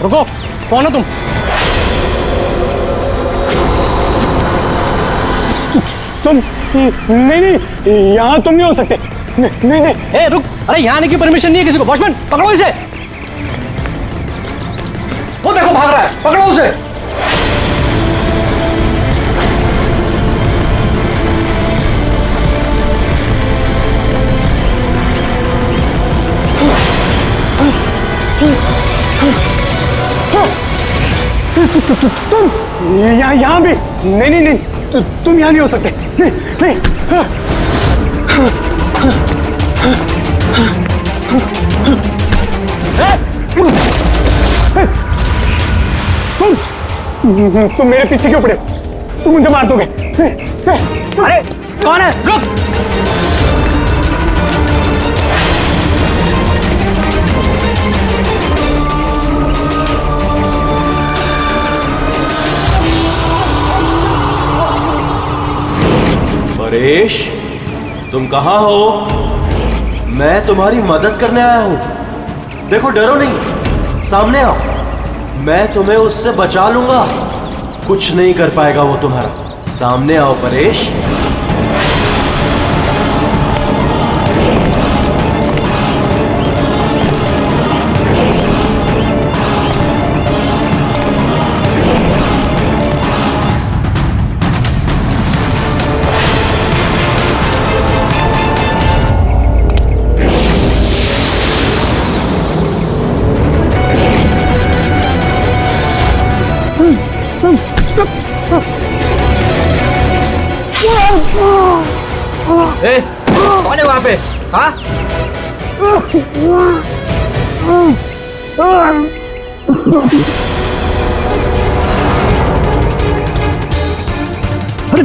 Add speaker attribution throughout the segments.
Speaker 1: रुको, कौन हो तुम?
Speaker 2: तुम नहीं नहीं, यहाँ तुम नहीं हो सकते। नहीं नहीं।
Speaker 1: ए रुक, अरे यहाँ आने की परमिशन नहीं है किसी को। वॉचमैन पकड़ो इसे। वो देखो भाग रहा है, पकड़ो उसे।
Speaker 2: तुम यहाँ भी नहीं नहीं नहीं, तुम यहाँ नहीं हो सकते। नहीं नहीं। तुम मेरे पीछे क्यों पड़े? तुम मुझे मार दोगे।
Speaker 1: अरे कौन है? रुक।
Speaker 3: परेश, तुम कहाँ हो? मैं तुम्हारी मदद करने आया हूं। देखो, डरो नहीं, सामने आओ। मैं तुम्हें उससे बचा लूंगा। कुछ नहीं कर पाएगा वो तुम्हारा। सामने आओ परेश।
Speaker 1: ए, कौन है वहां पे? हाँ? अरे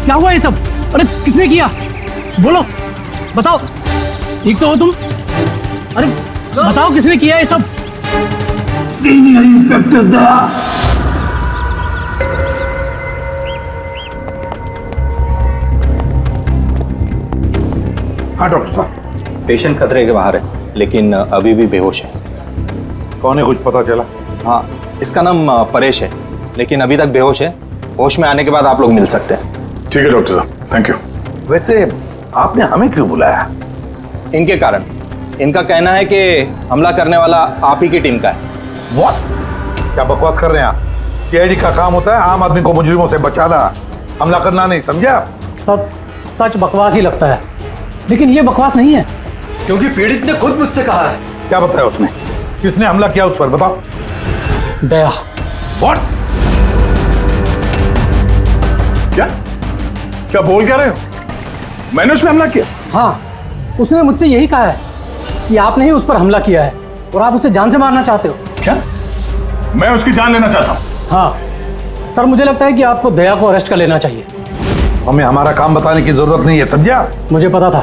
Speaker 1: क्या हुआ ये सब? अरे किसने किया? बोलो, बताओ। ठीक तो हो तुम? अरे बताओ किसने किया ये सब?
Speaker 4: इंस्पेक्टर दया। हाँ डॉक्टर साहब,
Speaker 5: पेशेंट खतरे के बाहर है, लेकिन अभी भी बेहोश है।
Speaker 4: कौन है, कुछ पता चला?
Speaker 5: हाँ, इसका नाम परेश है, लेकिन अभी तक बेहोश है। होश में आने के बाद आप लोग मिल सकते हैं।
Speaker 4: ठीक है डॉक्टर साहब, थैंक यू। वैसे आपने हमें क्यों बुलाया?
Speaker 5: इनके कारण। इनका कहना है कि हमला करने वाला आप ही की टीम का है।
Speaker 4: व्हाट? क्या बकवास कर रहे हैं आप? सीआईडी का काम होता है आम आदमी को मुजरिमों से बचाना, हमला करना नहीं, समझा?
Speaker 1: सब सच बकवास ही लगता है, लेकिन ये बकवास नहीं है,
Speaker 3: क्योंकि पीड़ित ने खुद मुझसे कहा है।
Speaker 4: क्या बताया उसने? किसने हमला किया उस पर, बताओ।
Speaker 1: दया।
Speaker 4: व्हाट? क्या क्या बोल क्या रहे हो? मैंने उसमें हमला किया?
Speaker 1: हाँ, उसने मुझसे यही कहा है कि आपने ही उस पर हमला किया है और आप उसे जान से मारना चाहते हो।
Speaker 4: क्या? मैं उसकी जान लेना चाहता हूँ?
Speaker 1: हाँ सर, मुझे लगता है कि आपको दया को अरेस्ट कर लेना चाहिए।
Speaker 4: हमें हमारा काम बताने की जरूरत नहीं है, समझा?
Speaker 1: मुझे पता था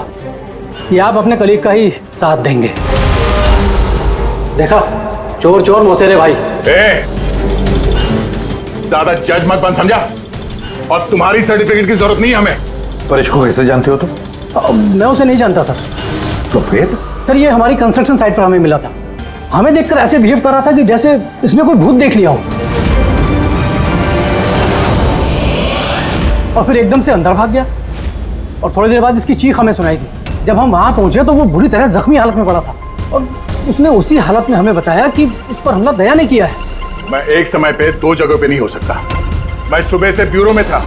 Speaker 1: कि आप अपने कलीग का ही साथ देंगे। देखा, चोर चोर मौसेरे भाई।
Speaker 4: ज्यादा जज मत बन, समझा? और तुम्हारी सर्टिफिकेट की जरूरत नहीं है हमें। परेश को कैसे जानते हो तुम?
Speaker 1: मैं उसे नहीं जानता सर।
Speaker 4: तो फिर?
Speaker 1: सर, ये हमारी कंस्ट्रक्शन साइट पर हमें मिला था। हमें देखकर ऐसे बिहेव कर रहा था कि जैसे इसने कोई भूत देख लिया हो, और फिर एकदम से अंदर भाग गया। और थोड़ी देर बाद इसकी चीख हमें सुनाई दी। जब हम वहां पहुंचे तो वो बुरी तरह जख्मी हालत में पड़ा था, और उसने उसी हालत में हमें बताया कि उस पर हमला दया ने किया है।
Speaker 4: मैं एक समय पे दो जगह पे नहीं हो सकता। मैं सुबह से ब्यूरो में था।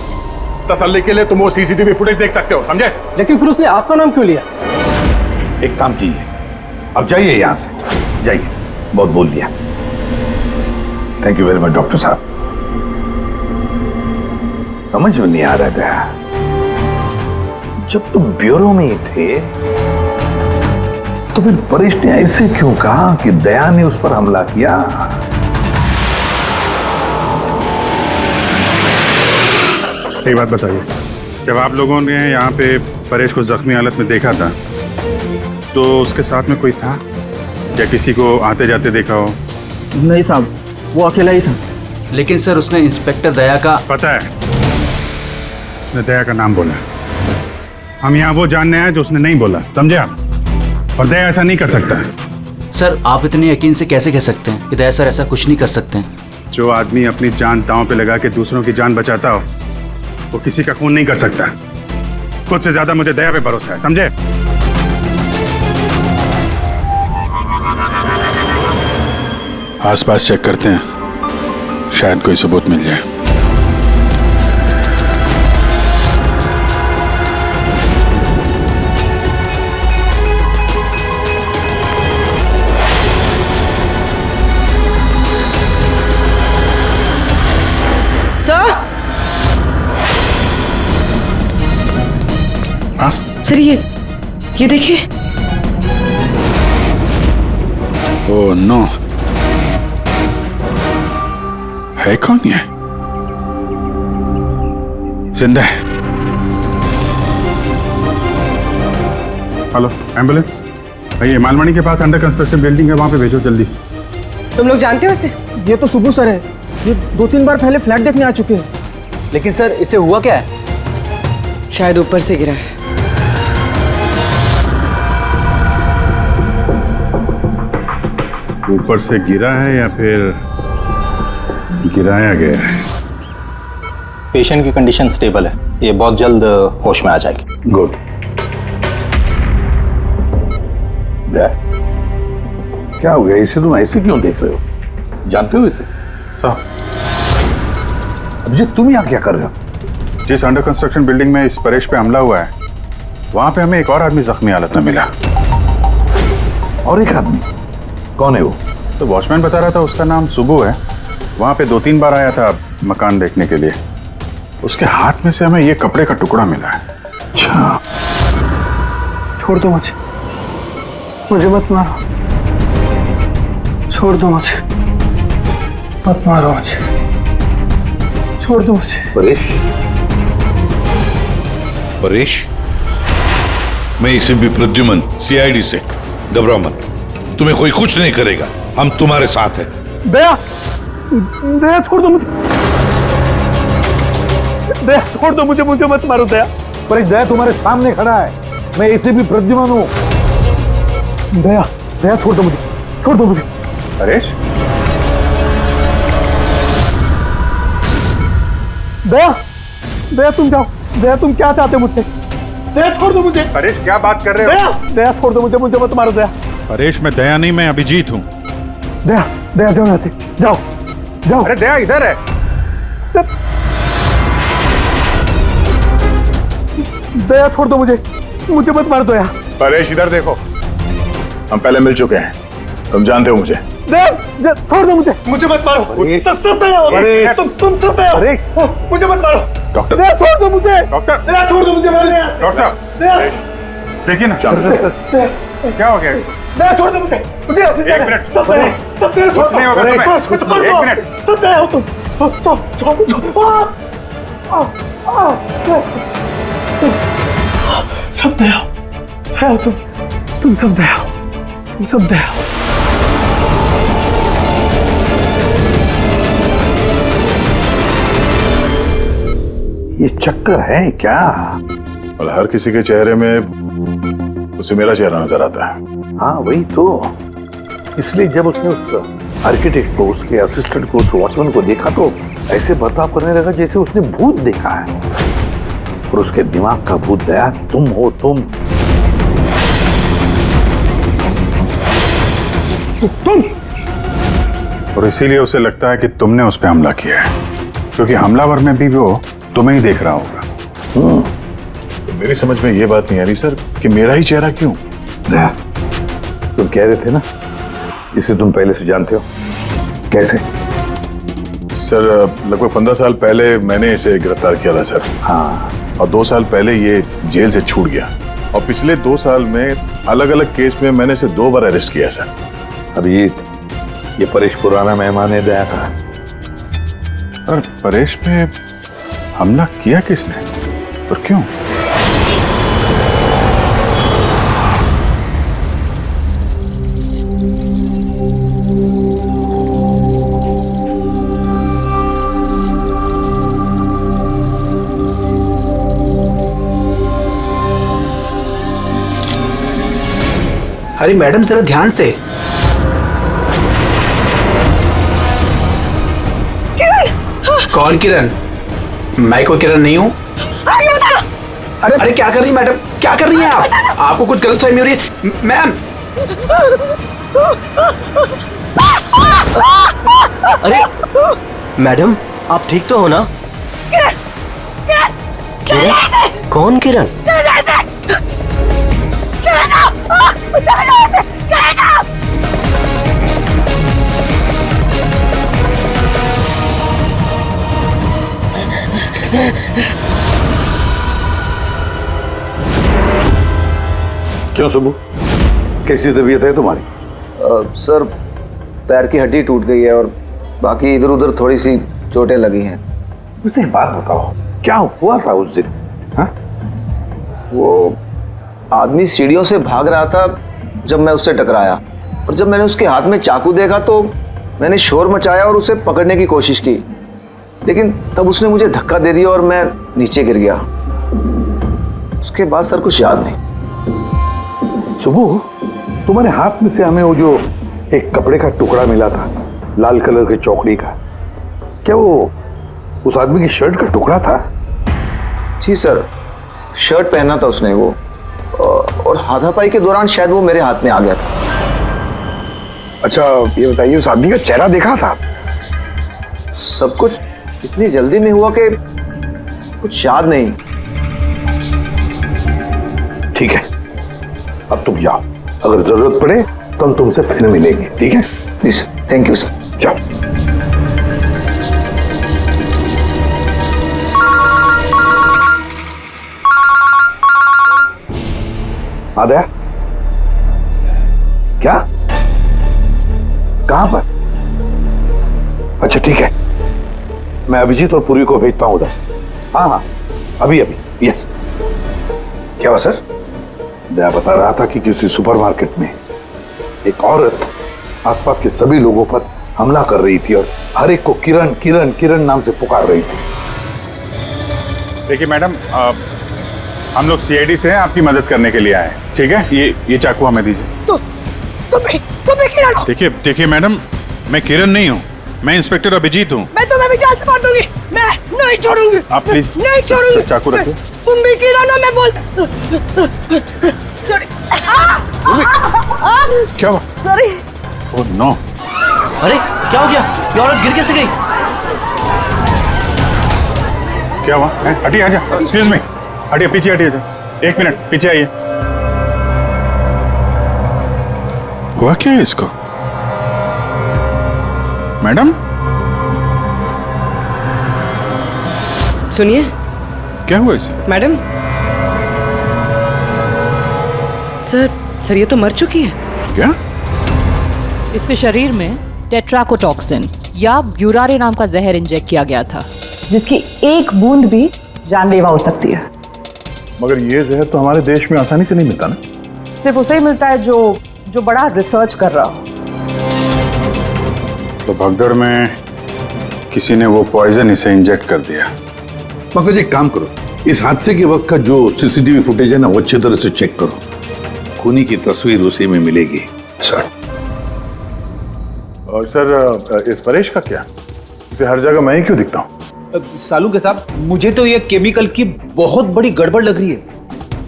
Speaker 4: तसल्ली के लिए तुम वो सीसीटीवी फुटेज देख सकते हो, समझे?
Speaker 1: लेकिन फिर उसने आपका नाम क्यों लिया?
Speaker 4: एक काम कीजिए, अब जाइए यहाँ से, जाइए। बहुत बोल दिया। Thank you very much doctor साहब। समझ में नहीं आ रहा था, जब तुम ब्यूरो में ही थे तो फिर परेश ने ऐसे क्यों कहा कि दया ने उस पर हमला किया?
Speaker 6: एक बात बताइए, जब आप लोगों ने यहाँ पे परेश को जख्मी हालत में देखा था तो उसके साथ में कोई था या किसी को आते जाते देखा हो?
Speaker 7: नहीं साहब, वो अकेला ही था।
Speaker 8: लेकिन सर, उसने इंस्पेक्टर दया का।
Speaker 6: पता है, उसने दया का नाम बोला। हम यहाँ वो जानने आए जो उसने नहीं बोला, समझे आप? और दया ऐसा नहीं कर सकता।
Speaker 8: सर आप इतने यकीन से कैसे कह सकते हैं कि दया सर ऐसा कुछ नहीं कर सकते हैं?
Speaker 6: जो आदमी अपनी जान दांव पे लगा के दूसरों की जान बचाता हो वो किसी का खून नहीं कर सकता। खुद से ज्यादा मुझे दया पे भरोसा है, समझे? आसपास चेक करते हैं, शायद कोई सबूत मिल जाए।
Speaker 9: सर ये देखिए।
Speaker 6: ओह नो, है कौन ये? जिंदा है। हेलो एम्बुलेंस, भाई मालमणी के पास अंडर कंस्ट्रक्शन बिल्डिंग है, वहां पे भेजो जल्दी।
Speaker 9: तुम लोग जानते हो इसे?
Speaker 7: ये तो सुबह सर है, ये 2-3 बार पहले फ्लैट देखने आ चुके हैं।
Speaker 1: लेकिन सर इसे हुआ क्या है?
Speaker 9: शायद ऊपर से गिरा है।
Speaker 6: ऊपर से गिरा है या फिर गिराया गया है?
Speaker 5: पेशेंट की कंडीशन स्टेबल है, ये बहुत जल्द होश में आ जाएगी।
Speaker 4: गुड। क्या हो गया, इसे तुम ऐसे क्यों देख रहे हो? जानते हो इसे?
Speaker 6: साहब,
Speaker 4: अभिजीत तुम यहाँ क्या कर रहे हो?
Speaker 6: जिस अंडर कंस्ट्रक्शन बिल्डिंग में इस परेश पे हमला हुआ है वहां पे हमें एक और आदमी जख्मी हालत में मिला।
Speaker 4: और एक आदमी? कौन है वो?
Speaker 6: तो वॉचमैन बता रहा था उसका नाम सुबू है, वहां पे 2-3 बार आया था मकान देखने के लिए। उसके हाथ में से हमें ये कपड़े का टुकड़ा मिला है।
Speaker 4: अच्छा,
Speaker 7: छोड़ दो मुझे मत मारो, छोड़ दो मुझे, मत मारो मुझे, छोड़ दो मुझे।
Speaker 4: परेश,
Speaker 10: परेश, मैं इसे भी प्रद्युमन सीआईडी से, घबराओ मत, तुम्हें कोई कुछ नहीं करेगा, हम तुम्हारे साथ हैं।
Speaker 7: दया, दया छोड़ दो मुझे, दया छोड़ दो मुझे, मुझे मत मारो दया।
Speaker 4: परेश दया तुम्हारे सामने खड़ा है, मैं इसे भी प्रद्युमन हूँ।
Speaker 7: दया, दया छोड़ दो मुझे, छोड़ दो मुझे।
Speaker 6: परेश,
Speaker 7: दया, दया तुम जाओ, दया तुम क्या चाहते हो मुझसे? दया छोड़ दो मुझे।
Speaker 6: परेश क्या बात कर रहे हो?
Speaker 7: दया, दया छोड़ दो मुझे, मुझे मत मारो दया।
Speaker 6: परेश मैं दया नहीं, मैं अभिजीत हूँ।
Speaker 7: दया, दया जाओ यहाँ से, जाओ जाओ।
Speaker 6: अरे दया इधर है।
Speaker 7: दया छोड़ दो मुझे, मुझे मत मार दो यार।
Speaker 6: परेश इधर देखो, हम पहले मिल चुके हैं, तुम जानते हो मुझे।
Speaker 7: दया छोड़ दो मुझे, मुझे मत मारो। सब दया हो, तुम सब दया हो, मुझे मत मारो।
Speaker 6: डॉक्टर,
Speaker 7: दया छोड़ दो मुझे,
Speaker 6: डॉक्टर,
Speaker 7: दया छोड़ दो मुझे।
Speaker 6: डॉक्टर साहब, परेश देखिए ना, क्या हो गया इसको?
Speaker 7: दया छोड़ दो मुझे, मुझे
Speaker 6: एक मिनट,
Speaker 7: सब दया
Speaker 6: कुछ नहीं होगा तुम्हें, एक मिनट,
Speaker 7: सब दया हो तुम। सब दया हो, दया हो तुम सब दया हो, तुम सब दया हो।
Speaker 4: ये चक्कर है क्या?
Speaker 10: और हर किसी के चेहरे में उसे मेरा चेहरा नजर आता है।
Speaker 4: हाँ वही तो, इसलिए जब उसने उस आर्किटेक्ट को, उसके असिस्टेंट को, उस वॉचमैन को देखा तो ऐसे बर्ताव करने लगा जैसे उसने भूत देखा है। और उसके दिमाग का भूत दया तुम हो, तुम।
Speaker 6: और इसीलिए उसे लगता है कि तुमने उस पर हमला किया है, क्योंकि हमलावर में भी वो तुम्हें ही देख रहा होगा।
Speaker 10: तो मेरी समझ में ये बात नहीं आ रही सर कि मेरा ही चेहरा क्यों?
Speaker 4: दया, तुम कह रहे थे ना इसे तुम पहले से जानते हो, कैसे?
Speaker 10: सर लगभग 15 साल पहले मैंने इसे गिरफ्तार किया था सर।
Speaker 4: हाँ,
Speaker 10: और 2 साल पहले ये जेल से छूट गया, और पिछले 2 साल में अलग अलग केस में मैंने इसे 2 बार अरेस्ट किया सर।
Speaker 4: अभिजीत, ये परेश पुराना मेहमान है दया का।
Speaker 6: पर परेश पे हमला किया किसने और क्यों?
Speaker 8: अरे मैडम जरा ध्यान से।
Speaker 11: कौन किरण? मैं कोई किरण नहीं हूँ। अरे क्या कर रही है मैडम, क्या कर रही हैं आप? आपको कुछ गलतफहमी हो रही है मैम।
Speaker 3: अरे मैडम, आप ठीक तो हो ना? कौन किरण?
Speaker 4: क्यों सुबू, कैसी तबीयत है तुम्हारी?
Speaker 5: सर पैर की हड्डी टूट गई है और बाकी इधर उधर थोड़ी सी चोटें लगी हैं।
Speaker 4: मुझे एक बात बताओ, क्या हुआ था उस दिन? हाँ?
Speaker 5: वो आदमी सीढ़ियों से भाग रहा था जब मैं उससे टकराया, और जब मैंने उसके हाथ में चाकू देखा तो मैंने शोर मचाया और उसे पकड़ने की कोशिश की, लेकिन तब उसने मुझे धक्का दे दिया और मैं नीचे गिर गया। उसके बाद सर कुछ याद नहीं।
Speaker 4: सुबू, तुम्हारे हाथ में से हमें वो जो एक कपड़े का टुकड़ा मिला था, लाल कलर के चौकड़ी का, क्या वो उस आदमी की शर्ट का टुकड़ा था?
Speaker 5: जी सर, शर्ट पहना था उसने वो, और हाथापाई के दौरान शायद वो मेरे हाथ में आ गया था।
Speaker 7: अच्छा ये बताइए, उस आदमी का चेहरा देखा था?
Speaker 5: सब कुछ इतनी जल्दी में हुआ कि कुछ याद नहीं।
Speaker 4: ठीक है, अब तुम जाओ, अगर जरूरत पड़े तो हम तुमसे फिर मिलेंगे, ठीक है?
Speaker 5: Please, thank you sir.
Speaker 4: जाओ। आदया, क्या? कहां पर? अच्छा ठीक है, मैं अभिजीत और पूरी को भेजता हूं उधर। हाँ हाँ, अभी अभी। यस। क्या हुआ सर? मैं बता रहा था कि किसी सुपरमार्केट में एक औरत आसपास के सभी लोगों पर हमला कर रही थी और हर एक को किरण किरण किरण नाम से पुकार रही थी।
Speaker 6: देखिए मैडम, हम लोग सीआईडी से हैं, आपकी मदद करने के लिए आए हैं, ठीक है? ये चाकू हमें दीजिए।
Speaker 9: तुम्हें किरण हो?
Speaker 6: देखिए मैडम, मैं किरण नहीं हूँ, मैं इंस्पेक्टर अभिजीत हूँ।
Speaker 9: मैं तुम्हें भी जान से मार दूंगी। मैं नहीं छोड़ूंगी।
Speaker 6: आप प्लीज
Speaker 9: नहीं छोड़ूंगी।
Speaker 6: चाकू रखिए।
Speaker 9: तुम भी किरण हो, मैं बोल।
Speaker 6: क्या हुआ?
Speaker 9: सॉरी।
Speaker 6: Oh no.
Speaker 3: अरे क्या हो गया? ये औरत गिर कैसे गई?
Speaker 6: क्या हुआ? हटिए, आजा। एक्सक्यूज मी, हटिए, पीछे हटिए। एक मिनट पीछे आइए। हुआ क्या है इसको? मैडम
Speaker 9: सुनिए।
Speaker 6: क्या हुआ इसे?
Speaker 9: मैडम, सर ये तो मर चुकी है।
Speaker 6: क्या?
Speaker 12: इसके शरीर में टेट्राकोटॉक्सिन या ब्यूरारे नाम का जहर इंजेक्ट किया गया था, जिसकी एक बूंद भी जानलेवा हो सकती है।
Speaker 6: मगर ये जहर तो हमारे देश में आसानी से नहीं मिलता ना?
Speaker 12: सिर्फ उसे ही मिलता है जो बड़ा रिसर्च कर रहा हो।
Speaker 6: तो भगदड़ में किसी ने वो पॉइजन इसे इंजेक्ट कर दिया।
Speaker 4: मगर एक काम करो, इस हादसे के वक्त का जो सीसीटीवी फुटेज है ना, वो अच्छी तरह से चेक करो। खूनी की तस्वीर उसी में मिलेगी। सर।
Speaker 6: और सर, इस परेश का क्या? इसे हर जगह मैं ही क्यों दिखता हूँ?
Speaker 5: सालू के साहब, मुझे तो ये केमिकल की बहुत बड़ी गड़बड़ लग रही है।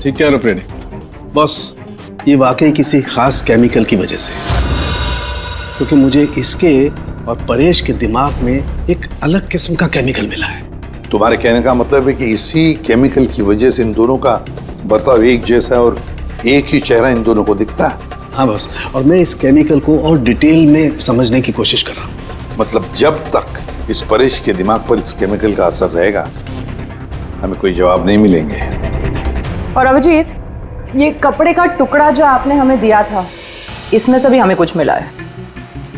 Speaker 13: ठीक है रुपरेडी, बस ये वाकई किसी खास केमिकल की वजह से, क्योंकि मुझे इसके और परेश के दिमाग में एक अलग किस्म का केमिकल मिला है।
Speaker 4: तुम्हारे कहने का मतलब है कि इसी केमिकल की वजह से इन दोनों का बर्ताव एक जैसा और एक ही चेहरा इन दोनों को दिखता है।
Speaker 13: हाँ बस, और मैं इस केमिकल को और डिटेल में समझने की कोशिश कर रहा हूँ।
Speaker 4: मतलब जब तक इस परेश के दिमाग पर इस केमिकल का असर रहेगा, हमें कोई जवाब नहीं मिलेंगे।
Speaker 12: और अभिजीत, ये कपड़े का टुकड़ा जो आपने हमें दिया था, इसमें से भी हमें कुछ मिला है।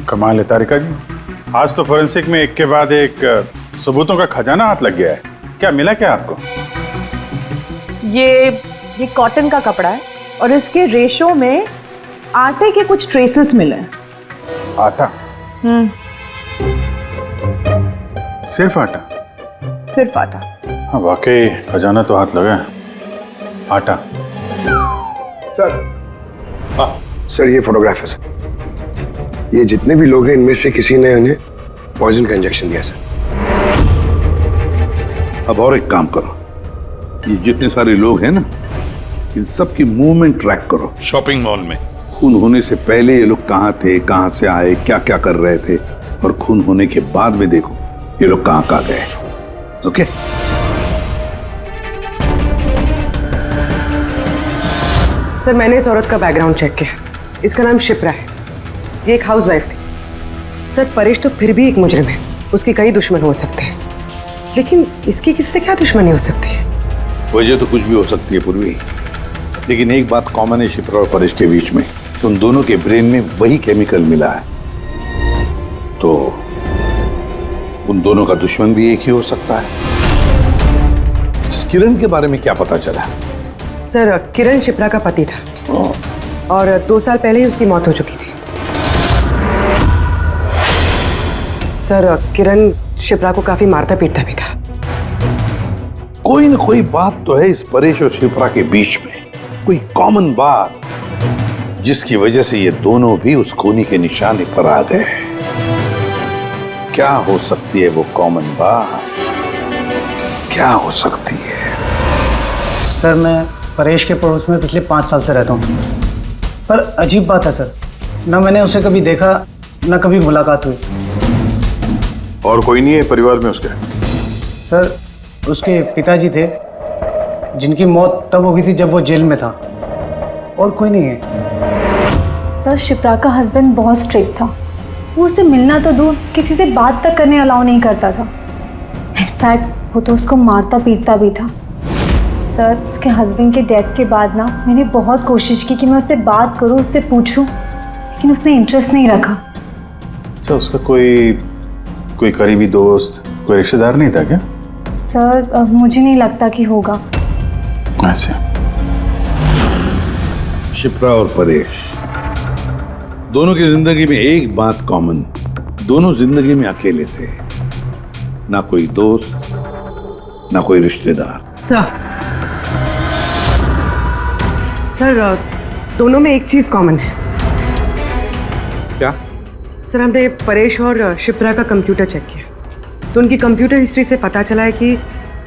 Speaker 6: कमाल है तारिका जी, आज तो फोरेंसिक में एक के बाद एक सबूतों का खजाना हाथ लग गया है। क्या मिला क्या आपको?
Speaker 12: ये कॉटन का कपड़ा है और इसके रेशों में आटे के कुछ ट्रेसेस मिले हैं।
Speaker 6: आटा? सिर्फ आटा?
Speaker 12: सिर्फ आटा।
Speaker 6: हाँ वाकई खजाना तो हाथ लगा है। आटा।
Speaker 7: सर ये फोटोग्राफ है सर। ये जितने भी लोग हैं इनमें से किसी ने उन्हें पॉइजन का इंजेक्शन दिया सर।
Speaker 10: अब और एक काम करो, ये जितने सारे लोग हैं ना, इन सब की मूवमेंट ट्रैक करो शॉपिंग मॉल में। खून होने से पहले ये लोग कहाँ थे, कहाँ से आए, क्या क्या कर रहे थे, और खून होने के बाद में देखो ये लोग कहाँ गए। ओके?
Speaker 14: सर, मैंने इस औरत का बैकग्राउंड चेक किया। इसका नाम शिप्रा है। ये एक हाउसवाइफ थी। सर, परेश तो फिर भी एक मुजरिम है, उसके कई दुश्मन हो सकते हैं, लेकिन इसकी किससे क्या दुश्मनी हो सकती है?
Speaker 10: वजह तो कुछ भी हो सकती है पूर्वी, लेकिन एक बात कॉमन है शिप्रा और परेश के बीच में, उन दोनों के ब्रेन में वही केमिकल मिला है। तो उन दोनों का दुश्मन भी एक ही हो सकता है। इस किरण के बारे में क्या पता चला?
Speaker 14: सर, किरण शिप्रा का पति था और 2 साल पहले ही उसकी मौत हो चुकी थी। सर, किरण शिप्रा को काफी मारता पीटता भी था।
Speaker 10: कोई ना कोई बात तो है इस परेश और शिप्रा के बीच में, कोई कॉमन बात, जिसकी वजह से ये दोनों भी उस खूनी के निशाने पर आ गए। क्या हो सकती है वो कॉमन बात? क्या हो सकती है?
Speaker 15: सर, मैं परेश के पड़ोस में पिछले 5 साल से रहता हूँ, पर अजीब बात है सर, ना मैंने उसे कभी देखा, ना कभी मुलाकात हुई।
Speaker 6: और कोई नहीं है परिवार में उसके?
Speaker 15: सर, उसके पिताजी थे, जिनकी मौत तब हो गई थी जब वो जेल में था, और कोई नहीं है।
Speaker 16: सर, शिप्रा का हस्बैंड बहुत स्ट्रिक्ट था। वो उससे मिलना तो दूर, किसी से बात तक करने अलाउ नहीं करता था। इनफैक्ट वो तो उसको मारता पीटता भी था। सर, उसके हस्बैंड के डेथ के बाद ना मैंने बहुत कोशिश की कि मैं उससे बात करूं, उससे पूछूं, लेकिन उसने इंटरेस्ट नहीं रखा।
Speaker 6: अच्छा, उसका कोई करीबी दोस्त, कोई रिश्तेदार नहीं था क्या?
Speaker 16: सर, मुझे नहीं लगता कि होगा।
Speaker 6: अच्छा।
Speaker 10: शिप्रा और परेश दोनों की जिंदगी में एक बात कॉमन, दोनों जिंदगी में अकेले थे, ना कोई दोस्त, ना कोई रिश्तेदार।
Speaker 14: सर, दोनों में एक चीज कॉमन है।
Speaker 10: क्या?
Speaker 14: सर, हमने परेश और शिप्रा का कंप्यूटर चेक किया, तो उनकी कंप्यूटर हिस्ट्री से पता चला है कि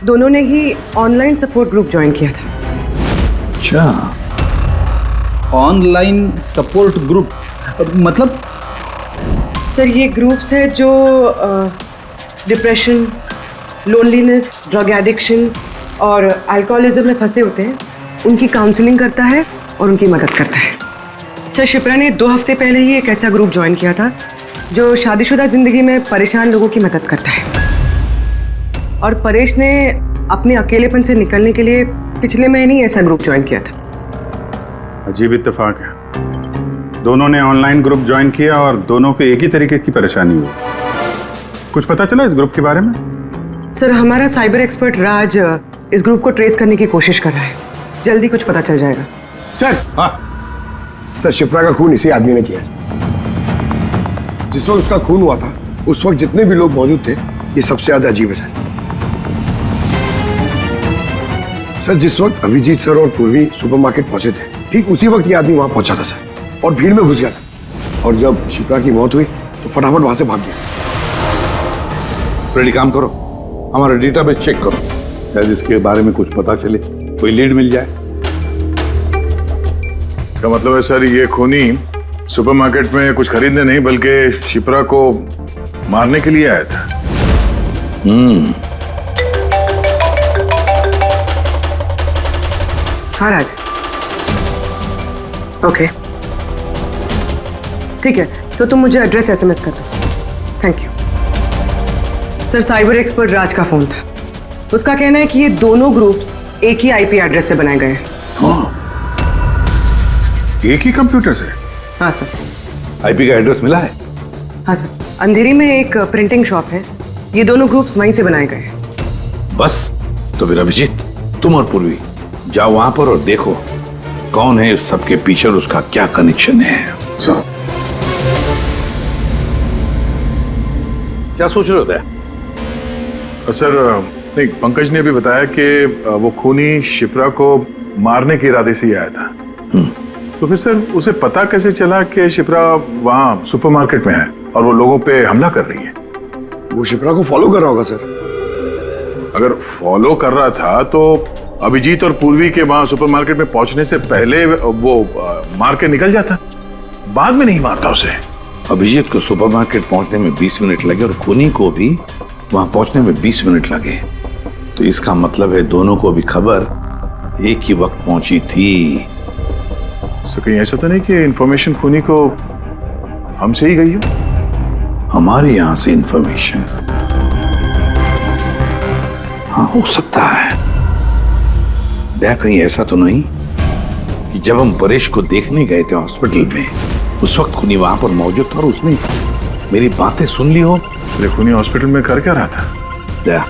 Speaker 14: दोनों ने ही ऑनलाइन सपोर्ट ग्रुप ज्वाइन किया था।
Speaker 10: अच्छा,
Speaker 11: ऑनलाइन सपोर्ट ग्रुप मतलब?
Speaker 14: सर, ये ग्रुप्स है जो डिप्रेशन, लोनलीनेस, ड्रग एडिक्शन और अल्कोहलिज्म में फंसे होते हैं, उनकी काउंसलिंग करता है और उनकी मदद करता है। सर, शिप्रा ने 2 हफ्ते पहले ही एक ऐसा ग्रुप ज्वाइन किया था जो शादीशुदा जिंदगी में परेशान लोगों की मदद करता है, और परेश ने अपने अकेलेपन से निकलने के लिए पिछले महीने ही ऐसा ग्रुप ज्वाइन किया था।
Speaker 6: अजीब इत्तेफाक है, दोनों ने ऑनलाइन ग्रुप ज्वाइन किया और दोनों को एक ही तरीके की परेशानी हुई। कुछ पता चला इस ग्रुप के बारे में?
Speaker 14: सर, हमारा साइबर एक्सपर्ट राज इस ग्रुप को ट्रेस करने की कोशिश कर रहा है, जल्दी कुछ पता चल जाएगा।
Speaker 7: सर, हाँ सर, शिप्रा का खून इसी आदमी ने किया। जिस वक्त उसका खून हुआ था, उस वक्त जितने भी लोग मौजूद थे, ये सबसे ज्यादा अजीब है सर, जिस वक्त अभिजीत सर और पूर्वी सुपरमार्केट पहुंचे थे, ठीक उसी वक्त ये आदमी वहां पहुंचा था सर, और भीड़ में घुस गया था, और जब शिप्रा की मौत हुई तो फटाफट वहां से भाग गया।
Speaker 10: रेडी, काम करो, हमारा डेटाबेस चेक करो, शायद इसके बारे में कुछ पता चले, कोई लीड मिल जाए।
Speaker 6: इसका मतलब है सर, ये खूनी सुपरमार्केट में कुछ खरीदने नहीं बल्कि शिप्रा को मारने के लिए आया था।
Speaker 14: हाँ राज, ओके, ठीक है, तो तुम मुझे एड्रेस SMS कर दो। Thank you. Sir, cyber expert Raj का फोन था, उसका कहना है कि ये दोनों ग्रुप्स एक ही IP एड्रेस से बनाए गए हैं।
Speaker 6: एक ही कंप्यूटर से?
Speaker 14: हाँ सर।
Speaker 10: IP का एड्रेस मिला है?
Speaker 14: हाँ सर, अंधेरी में एक प्रिंटिंग शॉप है, ये दोनों ग्रुप्स वहीं से बनाए गए हैं।
Speaker 10: बस, तो फिर अभिजीत, तुम और पूर्वी जाओ वहां पर और देखो कौन है इस सबके पीछे और उसका क्या कनेक्शन है।
Speaker 6: सर,
Speaker 10: क्या सोच रहे होते हैं?
Speaker 6: सर, नहीं, पंकज ने अभी बताया कि वो खूनी शिप्रा को मारने के इरादे से ही आया था। तो फिर सर, उसे पता कैसे चला कि शिप्रा वहाँ सुपरमार्केट में है और वो लोगों पे हमला कर रही है?
Speaker 7: वो शिप्रा को फॉलो कर रहा होगा सर।
Speaker 6: अगर फॉलो कर रहा था तो अभिजीत और पूर्वी के वहां सुपरमार्केट में पहुंचने से पहले वो मार के निकल जाता, बाद में नहीं मारता उसे।
Speaker 10: अभिजीत को सुपरमार्केट पहुंचने में 20 मिनट लगे और खूनी को भी वहां पहुंचने में 20 मिनट लगे, तो इसका मतलब है दोनों को भी खबर एक ही वक्त पहुंची थी।
Speaker 6: तो कहीं ऐसा तो नहीं कि इंफॉर्मेशन खूनी को हमसे ही गई हो?
Speaker 10: हमारे यहां से इंफॉर्मेशन? हाँ, हो सकता है। दया, कहीं ऐसा तो नहीं कि जब हम परेश को देखने गए थे हॉस्पिटल में, उस वक्त खूनी वहां पर मौजूद था और उसने मेरी बातें सुन ली हो?
Speaker 6: अरे खूनी हॉस्पिटल में कर क्या रहा था?
Speaker 10: दया,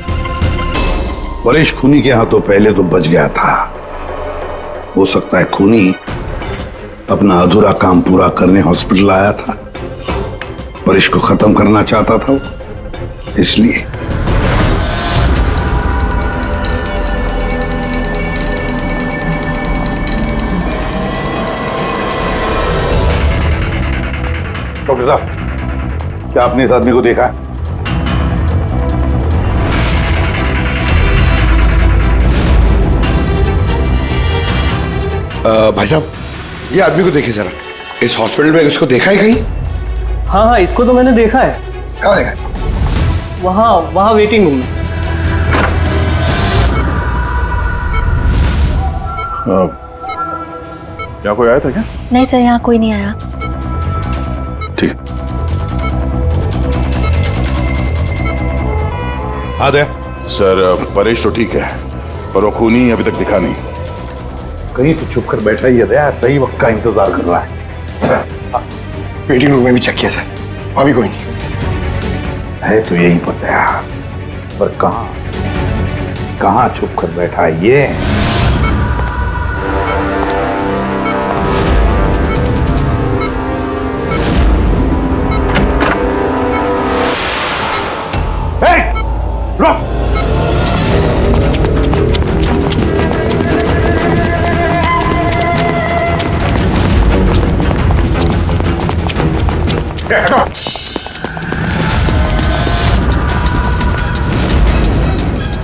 Speaker 10: परेश खूनी के हाथों पहले तो बच गया था। हो सकता है खूनी अपना अधूरा काम पूरा करने हॉस्पिटल आया था, परेश को खत्म करना चाहता था वो, इसलिए। डॉक्टर साहब, क्या आपने इस आदमी को देखा है?
Speaker 7: भाई साहब, ये आदमी को देखिए जरा, इस हॉस्पिटल में इसको देखा है कहीं?
Speaker 1: हाँ हाँ, इसको तो मैंने देखा है।
Speaker 7: कहाँ देखा है?
Speaker 1: वहाँ वेटिंग रूम में।
Speaker 6: यहाँ कोई आया था क्या?
Speaker 16: नहीं सर, यहाँ कोई नहीं आया।
Speaker 6: ठीक।
Speaker 10: हाँ दया।
Speaker 6: सर, परेश तो ठीक है, पर वो खूनी अभी तक दिखा नहीं।
Speaker 10: कहीं तो छुप कर बैठा ही है दया, सही वक्त का इंतजार कर रहा है।
Speaker 7: वेटिंग रूम में भी चेक किया सर, अभी कोई नहीं
Speaker 10: है। तो यही पता है, पर कहाँ छुप कर बैठा है ये?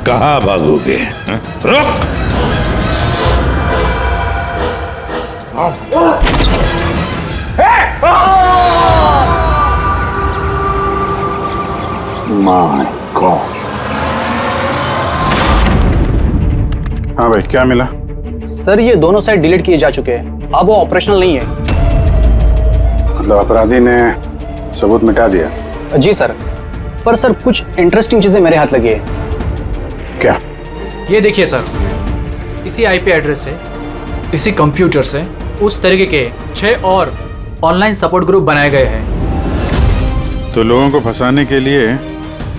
Speaker 10: कहाँ भागोगे? रुक! My God!
Speaker 11: हाँ भाई, क्या मिला?
Speaker 15: सर, ये दोनों साइड डिलीट किए जा चुके हैं, अब वो ऑपरेशनल नहीं है।
Speaker 11: मतलब अपराधी ने सबूत मिटा दिया?
Speaker 15: जी सर, पर सर कुछ इंटरेस्टिंग चीजें मेरे हाथ लगी है।
Speaker 11: क्या?
Speaker 17: ये देखिए सर, इसी आईपी एड्रेस से, इसी कंप्यूटर से उस तरीके के 6 और ऑनलाइन सपोर्ट ग्रुप बनाए गए हैं।
Speaker 6: तो लोगों को फंसाने के लिए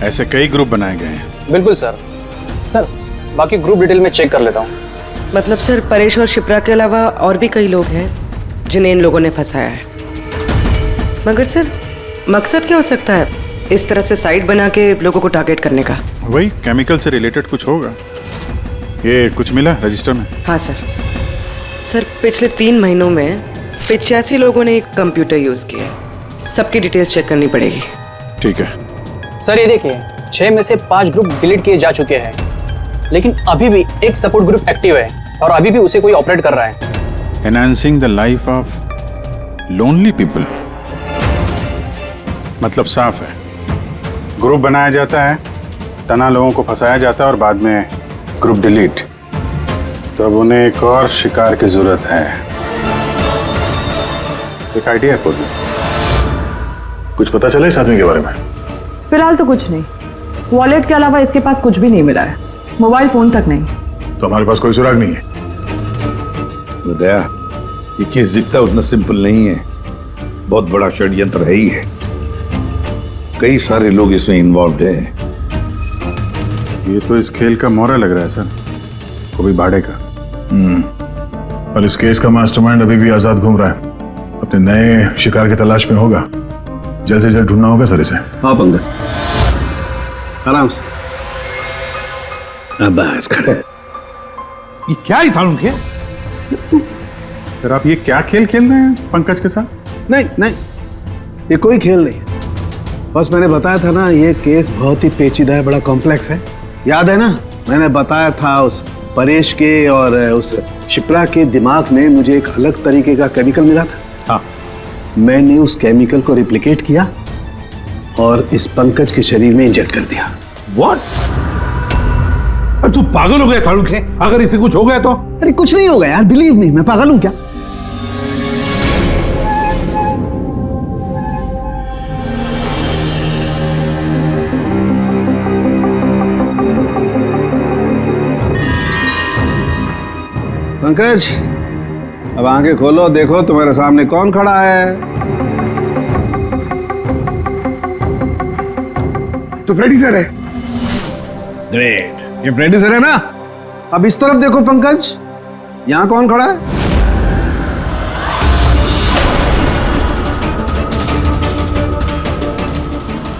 Speaker 6: ऐसे कई ग्रुप बनाए गए हैं?
Speaker 15: बिल्कुल सर। सर, बाकी ग्रुप डिटेल में चेक कर लेता हूँ।
Speaker 14: मतलब सर, परेश और शिप्रा के अलावा और भी कई लोग हैं जिन्हें इन लोगों ने फंसाया है। मगर सर, मकसद क्या हो सकता है इस तरह से साइट बना के लोगों को टारगेट करने का?
Speaker 6: वही केमिकल से रिलेटेड कुछ होगा। ये कुछ मिला रजिस्टर में?
Speaker 14: हाँ सर। सर, पिछले 3 महीनों में 85 लोगों ने एक कंप्यूटर यूज किया है। सबकी डिटेल्स चेक करनी पड़ेगी।
Speaker 6: ठीक है
Speaker 15: सर, ये देखिए, 6 में से 5 ग्रुप डिलीट किए जा चुके हैं, लेकिन अभी भी एक सपोर्ट ग्रुप एक्टिव है और अभी भी उसे कोई ऑपरेट कर रहा है।
Speaker 6: Enhancing the life of lonely people, मतलब साफ है, ग्रुप बनाया जाता है, तना लोगों को फंसाया जाता है और बाद में ग्रुप डिलीट। तो अब उन्हें एक और शिकार की जरूरत है। एक आइडिया है पूर्वी? कुछ पता चला इस आदमी के बारे में?
Speaker 12: फिलहाल तो कुछ नहीं। वॉलेट के अलावा इसके पास कुछ भी नहीं मिला है, मोबाइल फोन तक नहीं।
Speaker 6: तो हमारे पास कोई सुराग नहीं है।
Speaker 10: दया, ये केस दिखता उतना सिंपल नहीं है, बहुत बड़ा षड्यंत्र है ही है। कई सारे लोग इसमें इन्वॉल्व है।
Speaker 6: ये तो इस खेल का मोहरा लग रहा है सर, वो भी भाड़े का। और इस केस का मास्टरमाइंड अभी भी आजाद घूम रहा है, अपने नए शिकार की तलाश में होगा। जल्द से जल्द ढूंढना होगा सर इसे।
Speaker 13: हाँ पंकज, आराम से। बस खड़े।
Speaker 10: ये क्या ही था उनके?
Speaker 6: सर, आप ये क्या खेल खेल रहे हैं पंकज के साथ?
Speaker 13: नहीं नहीं, ये कोई खेल नहीं है। बस मैंने बताया था ना, ये केस बहुत ही पेचीदा है, बड़ा कॉम्प्लेक्स है। याद है ना मैंने बताया था उस परेश के और उस शिप्रा के दिमाग में मुझे एक अलग तरीके का केमिकल मिला था। हाँ, मैंने उस केमिकल को रिप्लिकेट किया और इस पंकज के शरीर में इंजेक्ट कर दिया।
Speaker 10: What? तू पागल हो गया शाहरुख है? अगर इसे कुछ हो गया तो?
Speaker 13: अरे कुछ नहीं होगा यार, बिलीव मी, मैं पागल हूं क्या? पंकज, अब आंखें खोलो, देखो तुम्हारे सामने कौन खड़ा है।
Speaker 7: तो फ्रेडी सर है।
Speaker 13: ग्रेट, ये फ्रेडी सर है ना? अब इस तरफ देखो पंकज, यहां कौन खड़ा है?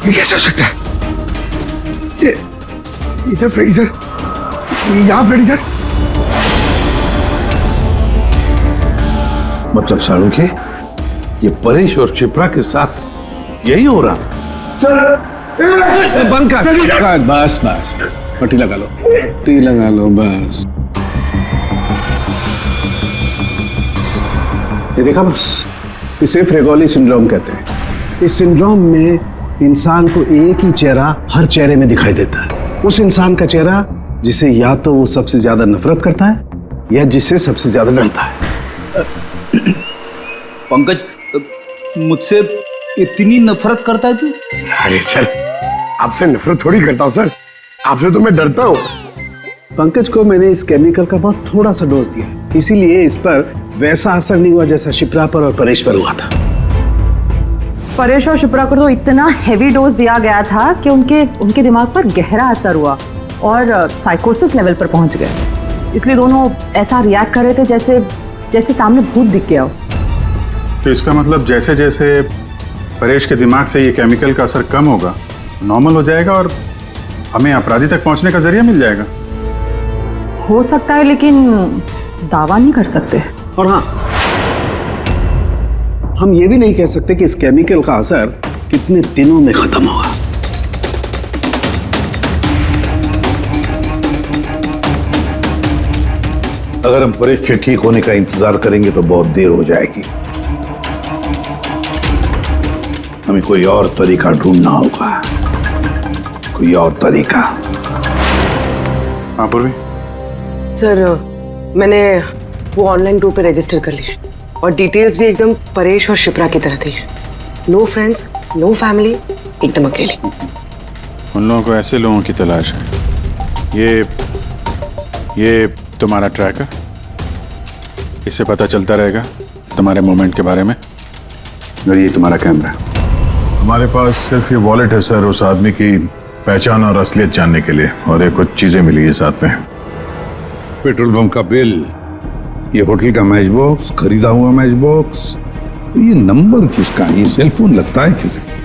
Speaker 7: ये कैसे हो सकता है? ये इधर फ्रेडी सर, यहां फ्रेडी सर।
Speaker 10: मतलब शाहरुख है, ये परेश और शिप्रा के साथ यही हो रहा
Speaker 7: सर।
Speaker 13: बंद कर, बस बस, पट्टी लगा लो, पट्टी लगा लो, बस। ये देखा बस, इसे फ्रेगोली सिंड्रोम कहते हैं। इस सिंड्रोम में इंसान को एक ही चेहरा हर चेहरे में दिखाई देता है। उस इंसान का चेहरा जिसे या तो वो सबसे ज्यादा नफरत करता है या जिससे सबसे ज्यादा डरता है।
Speaker 8: पंकज, मुझसे इतनी नफरत करता है तू?
Speaker 7: अरे सर, आपसे नफरत थोड़ी करता हूं सर, आपसे तो मैं डरता हूं।
Speaker 13: पंकज को मैंने इस केमिकल का बहुत थोड़ा सा डोज दिया, इसीलिए इस पर वैसा असर नहीं हुआ जैसा शिप्रा पर और परेश पर हुआ था।
Speaker 12: परेश और शिप्रा को तो इतना हेवी डोज दिया गया था कि उनके दिमाग पर गहरा असर हुआ और साइकोसिस लेवल पर पहुंच गए। इसलिए दोनों ऐसा रिएक्ट कर रहे थे जैसे सामने भूत दिख गया हो।
Speaker 6: तो इसका मतलब जैसे जैसे परेश के दिमाग से ये केमिकल का असर कम होगा, नॉर्मल हो जाएगा और हमें अपराधी तक पहुंचने का जरिया मिल जाएगा।
Speaker 12: हो सकता है, लेकिन दावा नहीं कर सकते।
Speaker 13: और हाँ, हम ये भी नहीं कह सकते कि इस केमिकल का असर कितने दिनों में खत्म होगा।
Speaker 10: अगर हम परेश के ठीक होने का इंतजार करेंगे तो बहुत देर हो जाएगी। हमें कोई और तरीका ढूंढना होगा, कोई और तरीका।
Speaker 6: हाँ पूर्वी।
Speaker 14: सर, मैंने वो ऑनलाइन ग्रुप पे रजिस्टर कर लिया और डिटेल्स भी एकदम परेश और शिप्रा की तरह थी। नो फ्रेंड्स, नो फैमिली, एकदम अकेले।
Speaker 6: उन लोगों को ऐसे लोगों की तलाश है। ये तुम्हारा ट्रैकर, इससे पता चलता रहेगा तुम्हारे मूवमेंट के बारे में। और ये तुम्हारा कैमरा। हमारे पास सिर्फ ये वॉलेट है सर, उस आदमी की पहचान और असलियत जानने के लिए, और ये कुछ चीजें मिली है साथ में।
Speaker 10: पेट्रोल पंप का बिल, ये होटल का मैच बॉक्स, खरीदा हुआ मैच बॉक्स, ये नंबर किसका? ये सेल फोन लगता है किसका?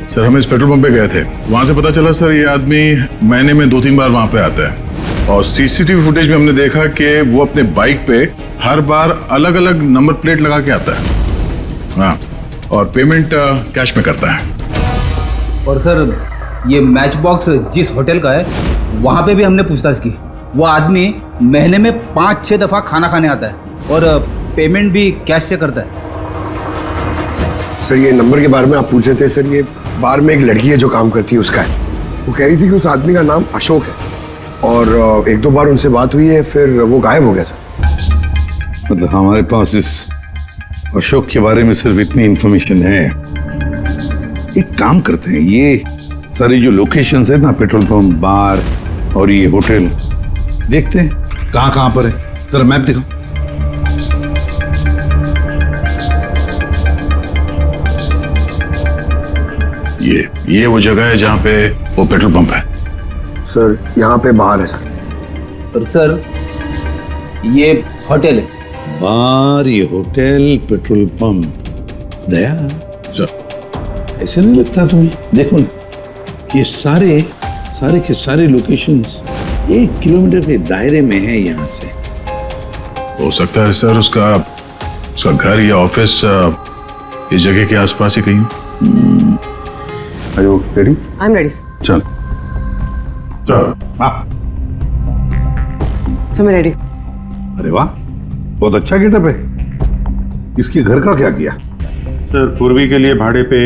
Speaker 6: सर, हम इस पेट्रोल पंप पे गए थे, वहां से पता चला सर ये आदमी महीने में 2-3 बार वहां पे आता है। और सीसीटीवी फुटेज में हमने देखा कि वो अपने बाइक पे हर बार अलग अलग नंबर प्लेट लगा के आता है। हाँ, और पेमेंट कैश में करता है।
Speaker 8: और सर, ये मैच बॉक्स जिस होटल का है वहाँ पे भी हमने पूछताछ की। वो आदमी महीने में 5-6 दफ़ा खाना खाने आता है और पेमेंट भी कैश से करता है।
Speaker 7: सर, ये नंबर के बारे में आप पूछ रहे थे सर, ये बार में एक लड़की है जो काम करती है, उसका है। वो कह रही थी कि उस आदमी का नाम अशोक है और 1-2 बार उनसे बात हुई है, फिर वो गायब हो गया सर।
Speaker 10: मतलब हमारे पास इस अशोक के बारे में सिर्फ इतनी इंफॉर्मेशन है। एक काम करते हैं, ये सारी जो लोकेशंस है ना, पेट्रोल पंप, बार और ये होटल, देखते हैं कहाँ पर है। जरा मैप दिखाओ।
Speaker 6: ये वो जगह है जहाँ पे वो पेट्रोल पंप है।
Speaker 7: सर, यहाँ पे बाहर है सर।
Speaker 8: और सर, ये होटल है।
Speaker 10: बार, ये होटल, पेट्रोल पंप। दया सर, ऐसे नहीं लगता तुम्हें? देखो ना कि सारे के सारे लोकेशंस 1 किलोमीटर के दायरे में है यहाँ से।
Speaker 6: हो सकता है सर उसका घर या ऑफिस इस जगह के आसपास ही कहीं। Are you ready?
Speaker 14: I'm ready.
Speaker 6: चल। चलो। हाँ।
Speaker 14: समय रेडी।
Speaker 10: अरे वाह, बहुत अच्छा गेटअप है। इसके घर का क्या किया?
Speaker 6: सर पूर्वी के लिए भाड़े पे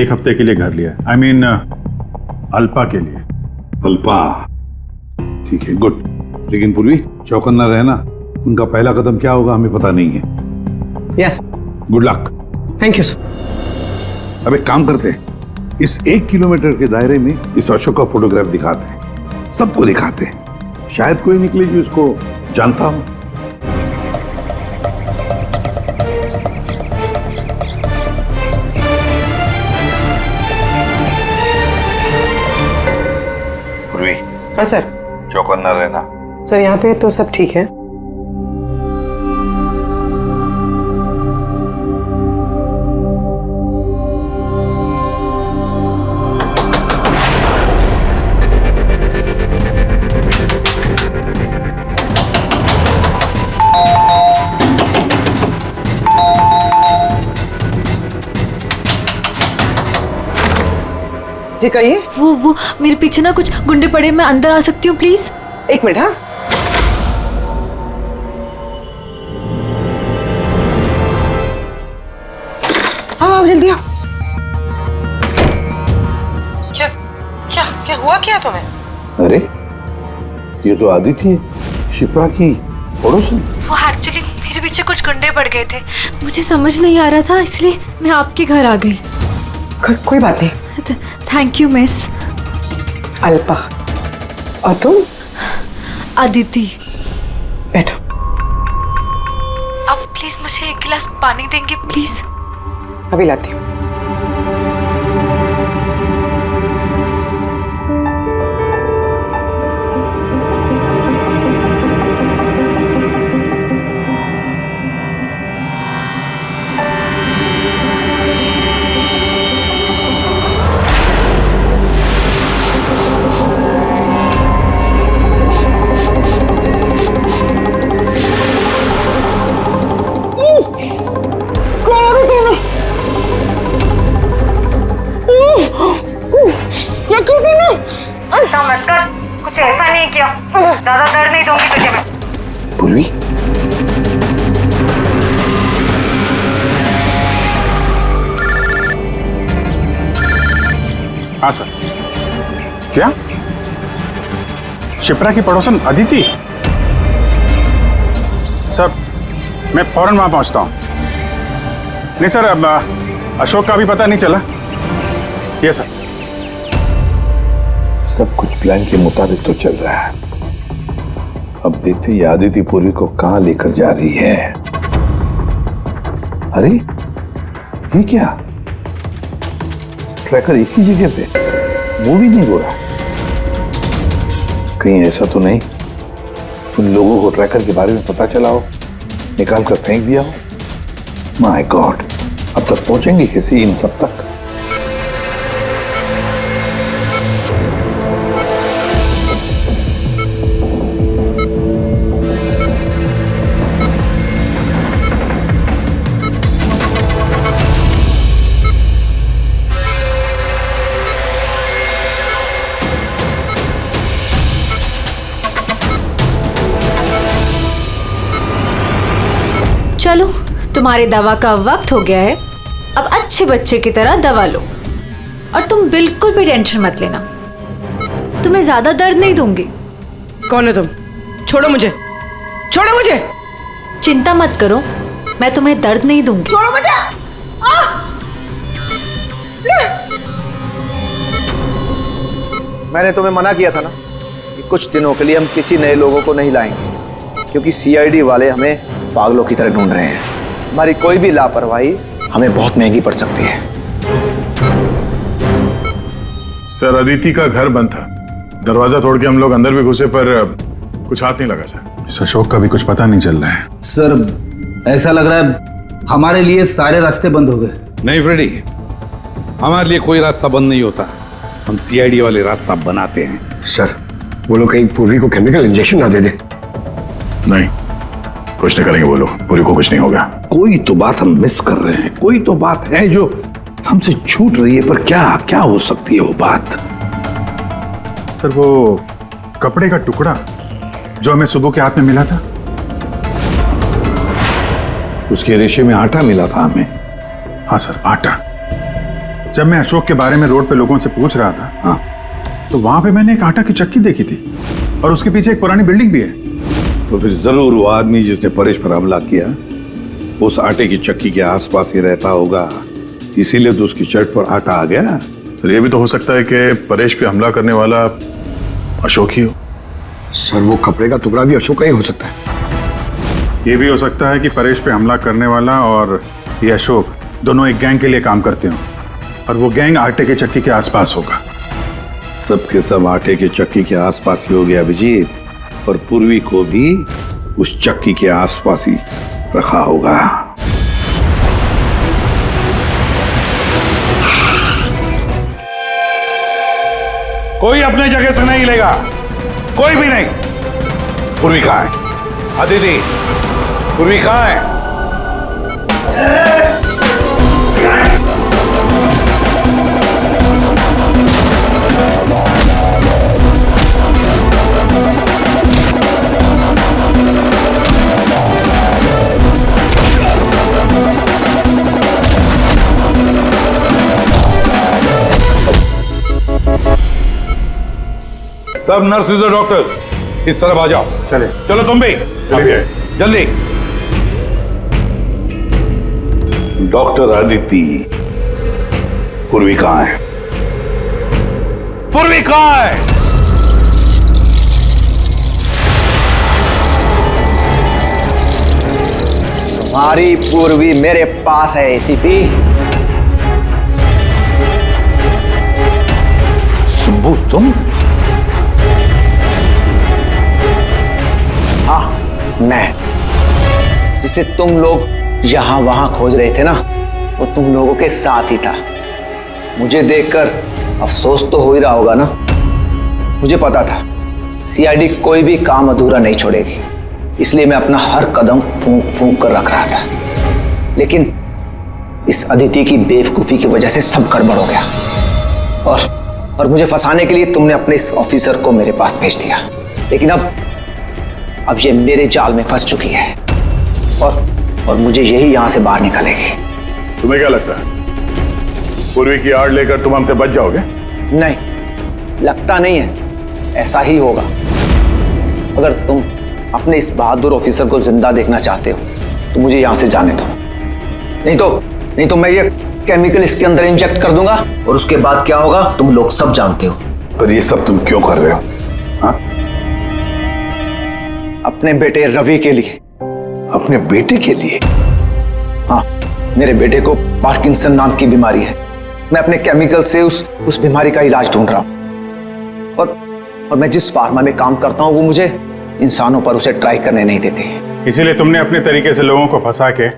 Speaker 6: 1 हफ्ते के लिए घर लिया। आई मीन अल्पा के लिए।
Speaker 10: अल्पा, ठीक है, गुड। लेकिन पूर्वी, चौकन्ना रहना। उनका पहला कदम क्या होगा हमें पता नहीं है।
Speaker 14: Yes.
Speaker 10: Good luck.
Speaker 14: Thank you sir.
Speaker 10: अब एक काम करते हैं, इस 1 किलोमीटर के दायरे में इस अशोक का फोटोग्राफ दिखाते हैं, सबको दिखाते हैं। शायद कोई निकले जो इसको जानता हो। पूर्वी।
Speaker 14: हाँ सर।
Speaker 10: चौकन्ना रहना।
Speaker 14: सर यहाँ पे तो सब ठीक है। जी कहिए।
Speaker 16: वो मेरे पीछे ना कुछ गुंडे पड़े, मैं अंदर आ सकती हूँ प्लीज?
Speaker 14: 1 मिनट। हाँ हाँ जल्दी आओ। क्या क्या क्या हुआ क्या तुम्हें?
Speaker 10: अरे ये तो आदिति है, शिप्रा की पड़ोसन।
Speaker 16: वो एक्चुअली मेरे पीछे कुछ गुंडे पड़ गए थे, मुझे समझ नहीं आ रहा था, इसलिए मैं आपके घर आ गई।
Speaker 14: कोई बात नहीं।
Speaker 16: Thank you miss.
Speaker 14: अल्पा। और तुम?
Speaker 16: अदिति।
Speaker 14: बैठो।
Speaker 16: आप प्लीज मुझे 1 गिलास पानी देंगे प्लीज?
Speaker 14: अभी लाती हूँ।
Speaker 16: मत कर, कुछ ऐसा नहीं किया, ज्यादा दर्द नहीं दूंगी तुझे मैं।
Speaker 10: पूर्वी,
Speaker 6: हाँ सर। क्या शिप्रा की पड़ोसन अदिति? सर मैं फौरन वहां पहुंचता हूं। नहीं सर, अब अशोक का भी पता नहीं चला। ये सर।
Speaker 10: सब कुछ प्लान के मुताबिक तो चल रहा है। अब देखते ही आदिति पूर्वी को कहां लेकर जा रही है। अरे ये क्या, ट्रैकर एक ही जगह पे मूवी नहीं हो रहा? कहीं ऐसा तो नहीं उन लोगों को ट्रैकर के बारे में पता चला हो, निकाल कर फेंक दिया हो? माय गॉड, अब तक पहुंचेंगे कैसे इन सब तक?
Speaker 16: चलो, तुम्हारे दवा का वक्त हो गया है, अब अच्छे बच्चे की तरह दवा लो। और तुम बिल्कुल भी टेंशन मत लेना, तुम्हें ज्यादा दर्द नहीं दूंगी।
Speaker 14: कौन हो तुम? छोड़ो मुझे, छोड़ो मुझे।
Speaker 16: चिंता मत करो, मैं तुम्हें दर्द नहीं दूंगी।
Speaker 14: छोड़ो मुझे।
Speaker 5: मैंने तुम्हें मना किया था ना कि कुछ दिनों के लिए हम किसी नए लोगों को नहीं लाएंगे, क्योंकि सीआईडी वाले हमें पागलों की तरह ढूंढ रहे हैं। हमारी कोई भी लापरवाही हमें बहुत महंगी पड़ सकती है।
Speaker 6: सर अदिति का घर बंद था, दरवाजा तोड़ के हम लोग अंदर भी घुसे पर कुछ हाथ नहीं लगा सर। इस अशोक का भी कुछ पता नहीं चल रहा है।
Speaker 8: सर ऐसा लग रहा है हमारे लिए सारे रास्ते बंद हो गए।
Speaker 10: नहीं फ्रेडी, हमारे लिए कोई रास्ता बंद नहीं होता, हम सीआईडी वाले रास्ता बनाते हैं।
Speaker 7: सर वो लोग कहीं पूर्वी को केमिकल इंजेक्शन ना दे दे।
Speaker 6: नहीं, कुछ नहीं करेंगे वो लोग, पूरी को कुछ नहीं होगा।
Speaker 10: कोई तो बात हम मिस कर रहे हैं, कोई तो बात है जो हमसे छूट रही है, पर क्या क्या हो सकती है वो बात?
Speaker 6: सर वो कपड़े का टुकड़ा जो हमें सुबह के हाथ में मिला था?
Speaker 10: उसके रेशे में आटा मिला था हमें।
Speaker 6: हाँ सर, आटा। जब मैं अशोक के बारे में रोड पे लोगों से पूछ रहा था,
Speaker 10: हाँ,
Speaker 6: तो वहां पे मैंने एक आटा की चक्की देखी थी और उसके पीछे एक पुरानी बिल्डिंग भी है।
Speaker 10: तो फिर जरूर वो आदमी जिसने परेश पर हमला किया उस आटे की चक्की के आसपास ही रहता होगा, इसीलिए तो उसकी शर्ट पर आटा आ गया।
Speaker 6: सर ये भी तो हो सकता है कि परेश पे हमला करने वाला अशोक ही हो।
Speaker 7: सर वो कपड़े का टुकड़ा भी अशोक का ही हो सकता है।
Speaker 6: ये भी हो सकता है कि परेश पे हमला करने वाला और ये अशोक दोनों एक गैंग के लिए काम करते हो और वो गैंग आटे के चक्की के आसपास होगा।
Speaker 10: सबके सब आटे के चक्की के आसपास ही हो गया अभिजीत, और पूर्वी को भी उस चक्की के आसपास ही रखा होगा। कोई अपने जगह से नहीं लेगा, कोई भी नहीं। पूर्वी कहाँ है? अदिति, पूर्वी कहाँ है? सब नर्सेज और डॉक्टर इस तरफ आ जाओ।
Speaker 6: चले।
Speaker 10: चलो तुम भी जल्दी। डॉक्टर अदिति, पूर्वी कहाँ है? पूर्वी कहाँ है?
Speaker 5: तुम्हारी पूर्वी मेरे पास है एसीपी।
Speaker 10: सुब्बू तुम?
Speaker 5: हाँ, मैं जिसे तुम लोग यहां वहां खोज रहे थे ना, वो तुम लोगों के साथ ही था। मुझे देखकर अफसोस तो हो ही रहा होगा ना। मुझे पता था सीआईडी कोई भी काम अधूरा नहीं छोड़ेगी, इसलिए मैं अपना हर कदम फूंक फूंक कर रख रहा था। लेकिन इस अदिति की बेवकूफी की वजह से सब गड़बड़ हो गया और मुझे फंसाने के लिए तुमने अपने इस ऑफिसर को मेरे पास भेज दिया। लेकिन अब ये मेरे जाल में फंस चुकी है और मुझे यही यहां से बाहर निकालेगी।
Speaker 6: तुम्हें क्या लगता है पूर्वी की आड़ लेकर तुम हमसे बच जाओगे?
Speaker 5: नहीं, लगता नहीं है, ऐसा ही होगा। अगर तुम अपने इस बहादुर ऑफिसर को जिंदा देखना चाहते हो तो मुझे यहां से जाने दो, नहीं तो मैं ये केमिकल इसके अंदर इंजेक्ट कर दूंगा और उसके बाद क्या होगा तुम लोग सब जानते हो।
Speaker 10: पर ये सब तुम क्यों कर रहे हो? हाँ?
Speaker 5: अपने बेटे रवि के लिए।
Speaker 10: अपने बेटे के लिए?
Speaker 5: हाँ, मेरे बेटे को पार्किंसन नाम की बीमारी है। मैं अपने केमिकल से उस बीमारी का इलाज ढूंढ रहा हूं और मैं जिस फार्मा में काम करता हूं वो मुझे इंसानों पर उसे ट्राई करने नहीं देती।
Speaker 6: इसीलिए तुमने अपने तरीके से लोगों को फंसा के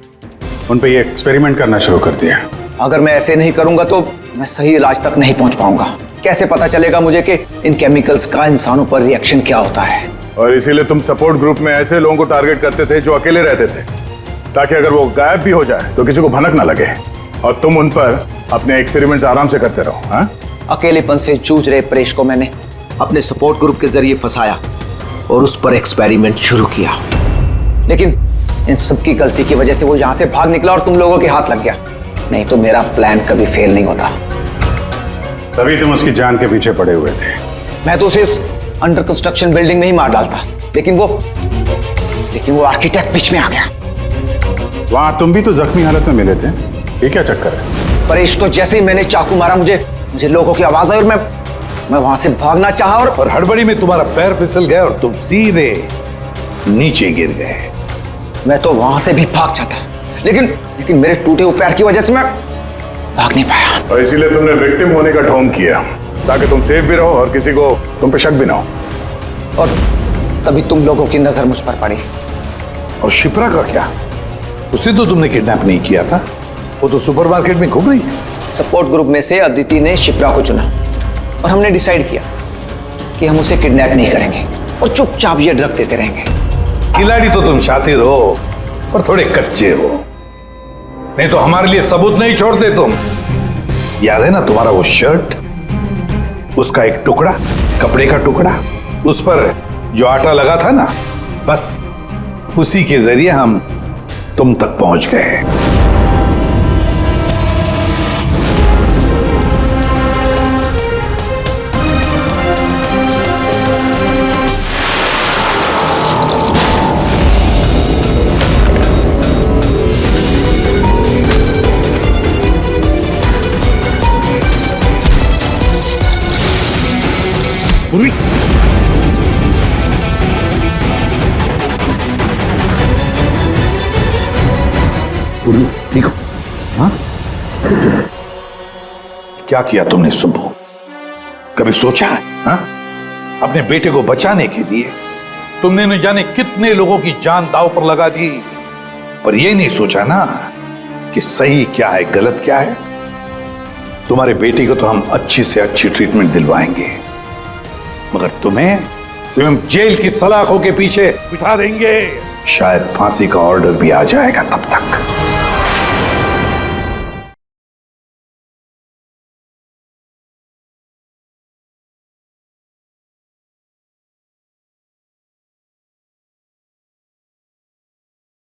Speaker 6: उन पे ये एक्सपेरिमेंट करना शुरू कर दिया।
Speaker 5: अगर मैं ऐसे नहीं करूंगा तो मैं सही इलाज तक नहीं पहुंच पाऊंगा। कैसे पता चलेगा मुझे कि इन केमिकल्स का इंसानों पर रिएक्शन क्या होता है?
Speaker 6: और इसीलिए तुम सपोर्ट ग्रुप में ऐसे लोगों को टारगेट करते थे जो अकेले रहते थे, ताकि अगर वो गायब भी हो जाए तो किसी को भनक ना लगे और तुम उन पर अपने एक्सपेरिमेंट्स आराम से करते रहो। हाँ?
Speaker 5: अकेलेपन से जूझ रहे परेश को मैंने अपने सपोर्ट ग्रुप के जरिए फंसाया और उस पर एक्सपेरिमेंट शुरू किया। लेकिन इन सबकी गलती की वजह से वो यहां से भाग निकला और तुम लोगों के हाथ लग गया। नहीं तो मेरा प्लान कभी फेल नहीं होता।
Speaker 6: तभी तुम उसकी जान के पीछे पड़े हुए थे।
Speaker 5: मैं तो उसे उस अंडर कंस्ट्रक्शन बिल्डिंग में ही मार डालता, लेकिन वो आर्किटेक्ट बीच में आ गया।
Speaker 6: वहां तुम भी तो जख्मी हालत में मिले थे, ये क्या चक्कर है?
Speaker 5: परेश को जैसे ही मैंने चाकू मारा मुझे लोगों की आवाज आई और मैं वहां से भागना चाहा और
Speaker 10: हड़बड़ी में तुम्हारा पैर फिसल गया और तुम सीधे नीचे गिर गए।
Speaker 5: मैं तो वहां से भी भाग जाता, लेकिन मेरे टूटे हुए पैर की वजह से मैं भाग नहीं पाया।
Speaker 6: और इसीलिए तुमने विक्टिम होने का ढोंग किया ताकि तुम सेफ भी रहो और किसी को तुम पे शक भी ना हो।
Speaker 5: और तभी तुम लोगों की नजर मुझ पर पड़ी।
Speaker 10: और शिप्रा का क्या? उसे तो तुमने किडनैप नहीं किया था, वो तो सुपरमार्केट में घूम रही थी।
Speaker 5: सपोर्ट ग्रुप में से अदिति ने शिप्रा को चुना और हमने डिसाइड किया कि हम उसे किडनैप नहीं करेंगे और चुपचाप ये ड्रग देते रहेंगे।
Speaker 10: खिलाड़ी तो तुम शातिर हो और थोड़े कच्चे हो, नहीं तो हमारे लिए सबूत नहीं छोड़ते तुम। याद है ना तुम्हारा वो शर्ट, उसका एक टुकड़ा, कपड़े का टुकड़ा, उस पर जो आटा लगा था ना, बस उसी के जरिए हम तुम तक पहुंच गए। पूर्वी, पूर्वी देखो, हाँ क्या किया तुमने सुब्बू? कभी सोचा है? हाँ? अपने बेटे को बचाने के लिए तुमने न जाने कितने लोगों की जान दांव पर लगा दी, पर यह नहीं सोचा ना कि सही क्या है गलत क्या है। तुम्हारे बेटे को तो हम अच्छी से अच्छी ट्रीटमेंट दिलवाएंगे, मगर तुम्हें जेल की सलाखों के पीछे बिठा देंगे। शायद फांसी का ऑर्डर भी आ जाएगा तब तक।